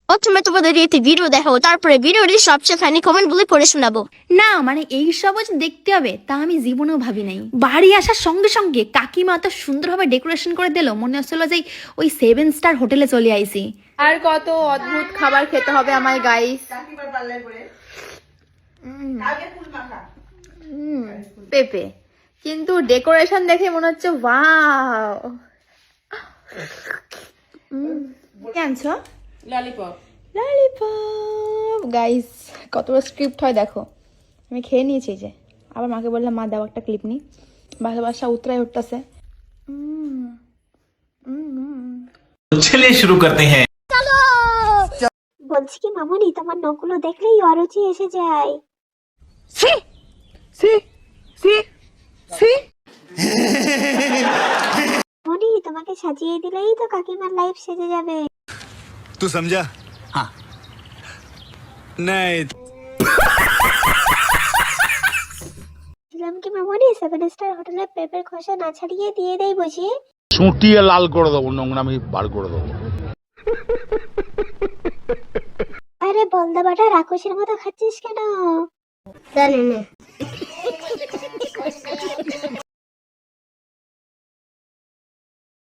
প্রথমে তোমাদের একটি ভিডিও দেখাবো, তারপরে ভিডিওটি সবচেয়ে ফানি কমেন্ট গুলি পড়ে শোনাবো। না মানে এই সবও যে দেখতে হবে তা আমি জীবনেও ভাবি নাই। বাড়ি আসার সঙ্গে সঙ্গে কাকিমা এত সুন্দরভাবে ডেকোরেশন করে দিল, মনে হচ্ছিল যে ওই 7 স্টার হোটেলে চলে আইছি। আর কত অদ্ভুত খাবার খেতে হবে আমায় গাইস। পেঁপে, কিন্তু ডেকোরেশন দেখে মনে হচ্ছে ওয়াও। কি আনছো? ললিপপ। ললিপপ গাইস, কতটা স্ক্রিপ্ট হয় দেখো। আমি খেয়ে নিয়েছি যে, আবার মাকে বললাম মা দাও একটা ক্লিপ নি। ভালোবাসা উতরাই উঠতেছে। चलिए शुरू करते हैं। বলছি কি মামুনি, তোমার নখগুলো দেখলেই অরুচি এসে যায়। মামুনি, তোমাকে সাজিয়ে দিলেই তো কাকিমার লাইফ সেজে যাবে। तू समझा? हाँ। नहीं। বললাম কি মামুনি, 7 স্টার হোটেলে পেঁপের খোসা না ছাড়িয়ে দিয়ে দেই বুঝি? চুটিয়ে লাল করে দেবো, নোংরামি বার করে দেবো। আরে বলদা বাটা, রাক্ষসের মতো খাচ্ছিস কেন? জানি না।